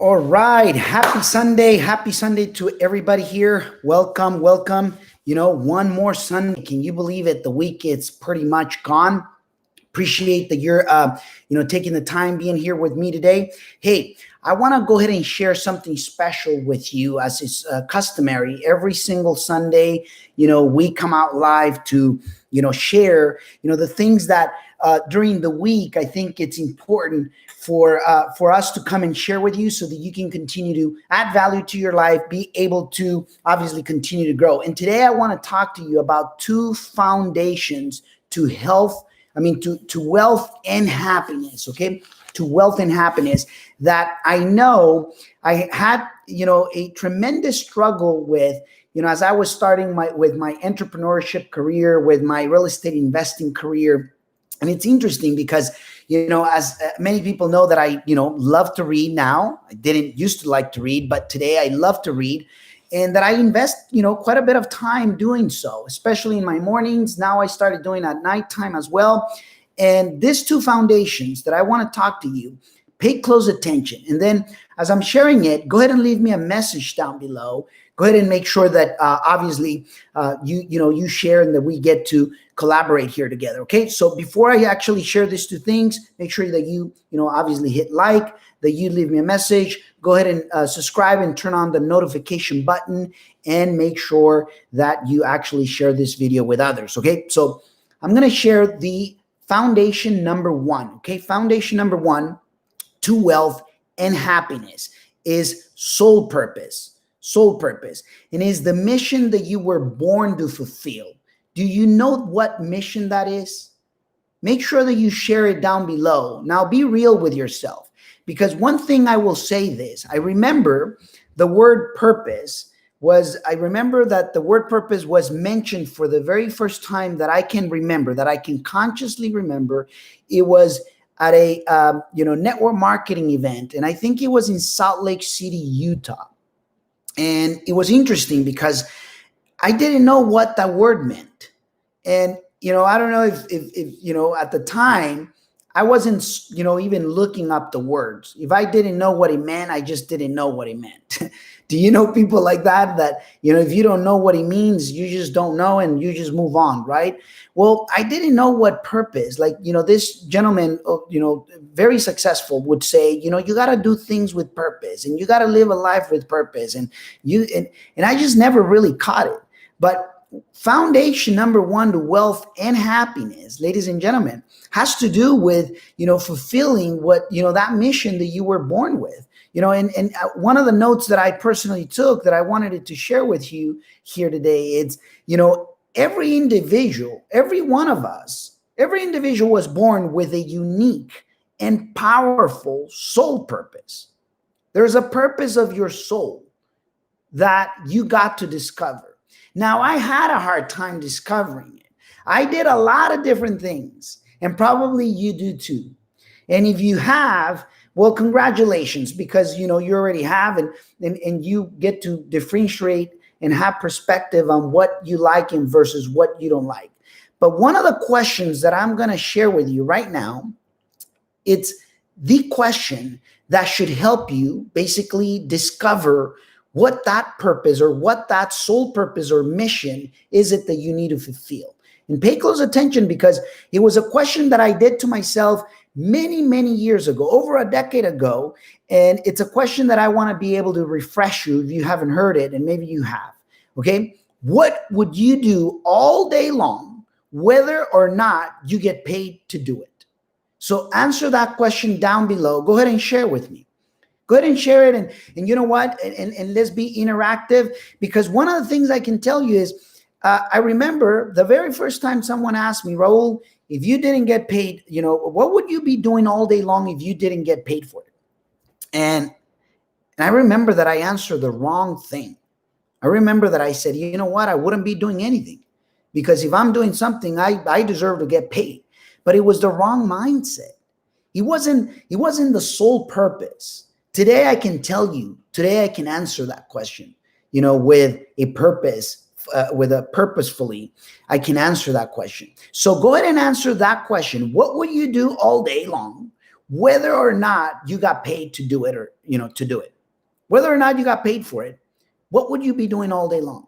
All right. Happy Sunday. Happy Sunday to everybody here. Welcome, welcome. One more Sunday. Can you believe it? The week is pretty much gone. Appreciate that you're, taking the time being here with me today. Hey, I want to go ahead and share something special with you, as is customary. Every single Sunday, we come out live to, share, the things that during the week I think it's important for us to come and share with you, so that you can continue to add value to your life, be able to obviously continue to grow. And today I want to talk to you about two foundations to health. To wealth and happiness, okay? To wealth and happiness that I know I had, a tremendous struggle with, as I was starting my entrepreneurship career, with my real estate investing career. And it's interesting because, as many people know that I, love to read now. I didn't used to like to read, but today I love to read. And that I invest, quite a bit of time doing so, especially in my mornings. Now I started doing at nighttime as well. And these two foundations that I want to talk to you, pay close attention. And then as I'm sharing it, go ahead and leave me a message down below. Go ahead and make sure that obviously you share, and that we get to collaborate here together. Okay. So before I actually share these two things, make sure that you obviously hit like, that you leave me a message. Go ahead and subscribe and turn on the notification button, and make sure that you actually share this video with others. Okay. So I'm going to share the foundation number one. Okay. Foundation number one to wealth and happiness is soul purpose. Soul purpose. And is the mission that you were born to fulfill. Do you know what mission that is? Make sure that you share it down below. Now be real with yourself. Because one thing I will say this, I remember the word purpose I remember that the word purpose was mentioned for the very first time that I can remember, that I can consciously remember. It was at a, network marketing event. And I think it was in Salt Lake City, Utah. And it was interesting because I didn't know what that word meant. And, I don't know if at the time, I wasn't, even looking up the words. If I didn't know what it meant, I just didn't know what it meant. Do you know people like that, if you don't know what it means, you just don't know and you just move on, right? Well, I didn't know what purpose, this gentleman, very successful, would say, you got to do things with purpose, and you got to live a life with purpose. And I just never really caught it. But foundation number one to wealth and happiness, ladies and gentlemen, has to do with, fulfilling what, that mission that you were born with, and one of the notes that I personally took that I wanted to share with you here today, it's, every individual, every one of us, every individual was born with a unique and powerful soul purpose. There's a purpose of your soul that you got to discover. Now, I had a hard time discovering it. I did a lot of different things, and probably you do too. And if you have, well, congratulations, because, you already have, and you get to differentiate and have perspective on what you like and versus what you don't like. But one of the questions that I'm going to share with you right now, it's the question that should help you basically discover what that purpose, or what that soul purpose or mission is it that you need to fulfill. And pay close attention, because it was a question that I did to myself many, many years ago, over a decade ago. And it's a question that I want to be able to refresh you if you haven't heard it, and maybe you have. Okay. What would you do all day long, whether or not you get paid to do it? So answer that question down below. Go ahead and share with me. Go ahead and share it. And you know what? And let's be interactive, because one of the things I can tell you is, I remember the very first time someone asked me, Raul, if you didn't get paid, what would you be doing all day long if you didn't get paid for it? And I remember that I answered the wrong thing. I remember that I said, you know what? I wouldn't be doing anything, because if I'm doing something, I deserve to get paid. But it was the wrong mindset. It wasn't the sole purpose. Today, I can tell you, today I can answer that question, with a purpose, purposefully, I can answer that question. So go ahead and answer that question. What would you do all day long, whether or not you got paid to do it, or, to do it, whether or not you got paid for it, what would you be doing all day long?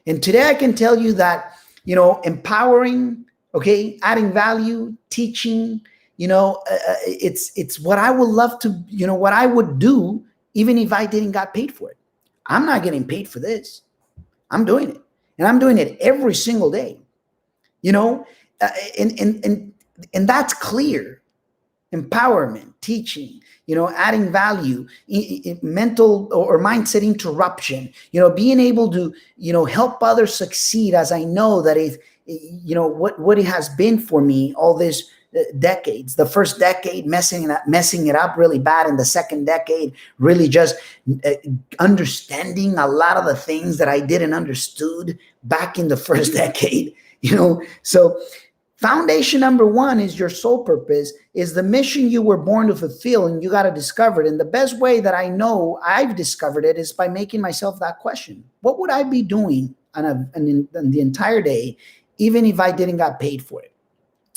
And today I can tell you that, empowering, okay, adding value, teaching, it's what I would love to, what I would do even if I didn't got paid for it. I'm not getting paid for this. I'm doing it. And I'm doing it every single day, and that's clear. Empowerment, teaching, adding value, mental or mindset interruption, being able to, help others succeed, as I know that is, what it has been for me all this decades. The first decade messing it up really bad, and the second decade really just understanding a lot of the things that I didn't understood back in the first decade. So foundation number one is your soul purpose, is the mission you were born to fulfill, and you got to discover it. And the best way that I know I've discovered it is by making myself that question: what would I be doing on the entire day, even if I didn't got paid for it?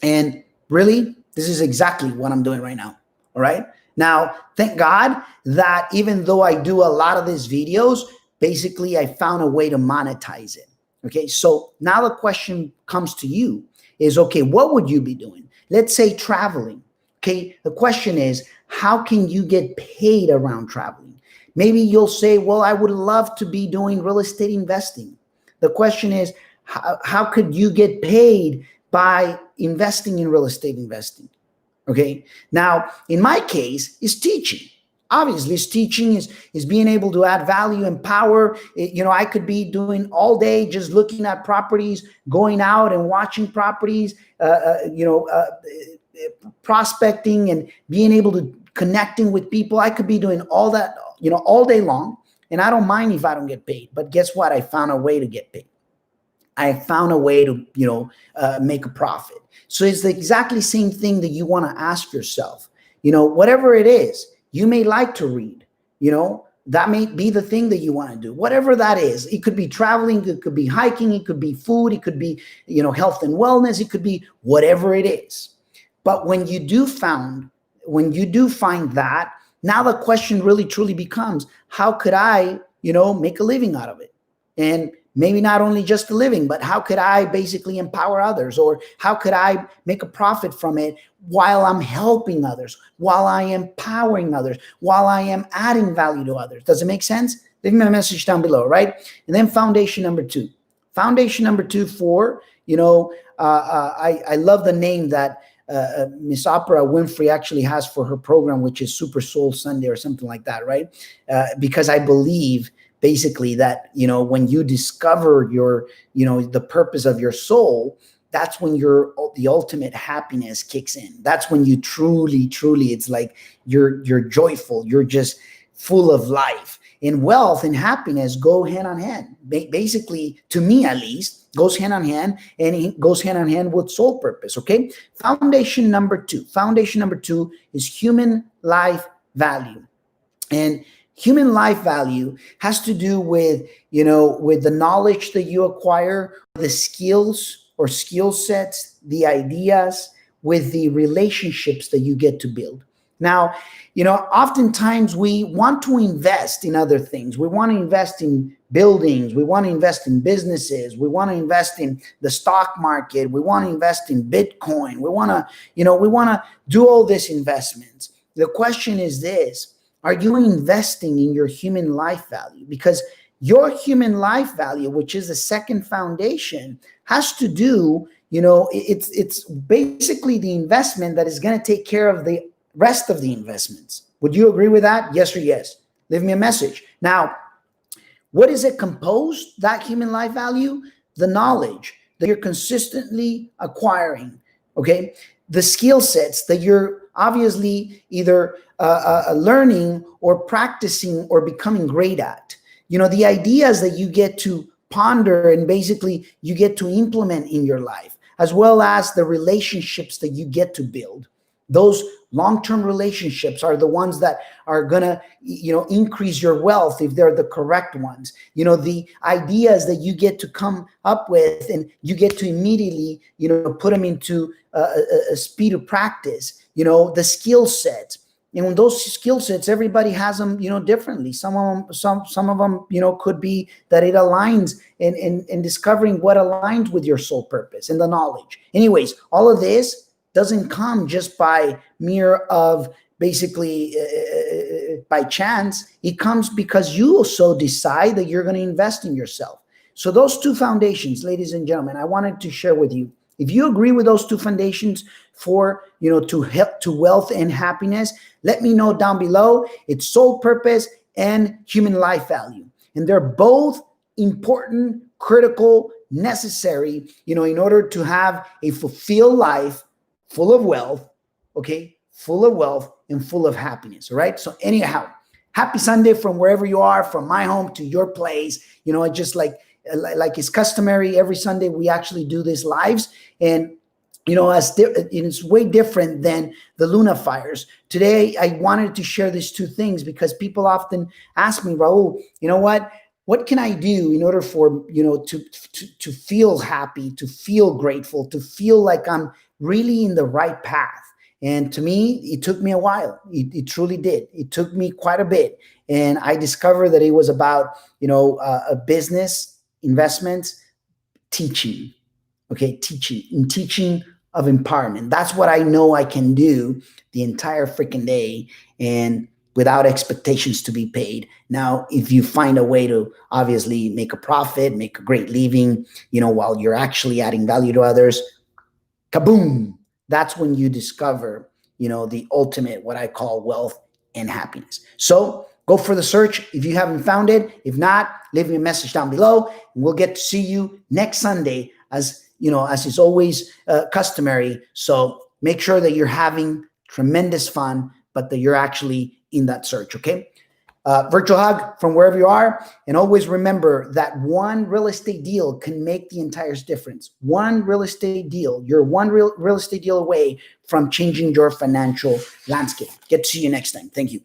And really, this is exactly what I'm doing right now. All right. Now, thank God that even though I do a lot of these videos, basically I found a way to monetize it. Okay. So now the question comes to you is, okay, what would you be doing? Let's say traveling. Okay. The question is, how can you get paid around traveling? Maybe you'll say, well, I would love to be doing real estate investing. The question is, how could you get paid by investing in real estate investing? Okay. Now, in my case, is teaching. Obviously, teaching is being able to add value and power. I could be doing all day just looking at properties, going out and watching properties, prospecting and being able to connecting with people. I could be doing all that, all day long. And I don't mind if I don't get paid. But guess what? I found a way to get paid. I found a way to, make a profit. So it's the exactly same thing that you want to ask yourself. Whatever it is, you may like to read, that may be the thing that you want to do. Whatever that is, it could be traveling, it could be hiking, it could be food, it could be, health and wellness, it could be whatever it is. But when you do find that, now the question really truly becomes, how could I, make a living out of it? And maybe not only just a living, but how could I basically empower others? Or how could I make a profit from it while I'm helping others, while I am empowering others, while I am adding value to others? Does it make sense? Leave me a message down below, right? And then foundation number two. Foundation number two for, I love the name that Miss Oprah Winfrey actually has for her program, which is Super Soul Sunday or something like that, right? Because I believe basically that, when you discover your, the purpose of your soul, that's when the ultimate happiness kicks in. That's when you truly, it's like you're joyful. You're just full of life. And wealth and happiness go hand on hand. Basically, to me at least, goes hand on hand, and it goes hand on hand with soul purpose. Okay. Foundation number two is human life value. And human life value has to do with, with the knowledge that you acquire, the skills or skill sets, the ideas, with the relationships that you get to build. Now, oftentimes we want to invest in other things. We want to invest in buildings. We want to invest in businesses. We want to invest in the stock market. We want to invest in Bitcoin. We want to, do all these investments. The question is this: are you investing in your human life value? Because your human life value, which is the second foundation, has to do, it's basically the investment that is going to take care of the rest of the investments. Would you agree with that? Yes or yes? Leave me a message. Now, what is it composed, that human life value? The knowledge that you're consistently acquiring, okay? The skill sets that you're obviously either learning or practicing or becoming great at. The ideas that you get to ponder and basically you get to implement in your life, as well as the relationships that you get to build. Those Long-term relationships are the ones that are gonna, increase your wealth if they're the correct ones. The ideas that you get to come up with and you get to immediately, put them into a speed of practice. The skill sets. Those skill sets, everybody has them, differently. Some of them, could be that it aligns in discovering what aligns with your soul purpose and the knowledge. Anyways, all of this doesn't come just by mere of basically by chance. It comes because you also decide that you're going to invest in yourself. So those two foundations, ladies and gentlemen, I wanted to share with you. If you agree with those two foundations for, to help to wealth and happiness, let me know down below. It's soul purpose and human life value. And they're both important, critical, necessary, in order to have a fulfilled life full of wealth, okay? Full of wealth and full of happiness, all right? So anyhow, happy Sunday from wherever you are, from my home to your place. Just like it's customary, every Sunday we actually do these lives. And it's way different than the Luna fires. Today, I wanted to share these two things because people often ask me, Raul, what can I do in order for, to feel happy, to feel grateful, to feel like I'm really in the right path? And to me, it took me a while. It truly did. It took me quite a bit. And I discovered that it was about, a business, investments, teaching. Okay, teaching of empowerment. That's what I know I can do the entire freaking day and without expectations to be paid. Now, if you find a way to obviously make a profit, make a great living, while you're actually adding value to others, kaboom, that's when you discover, the ultimate, what I call wealth and happiness. So go for the search if you haven't found it. If not, leave me a message down below and we'll get to see you next Sunday as is always customary. So make sure that you're having tremendous fun, but that you're actually in that search, okay? Virtual hug from wherever you are. And always remember that one real estate deal can make the entire difference. One real estate deal. You're one real estate deal away from changing your financial landscape. Get to see you next time. Thank you.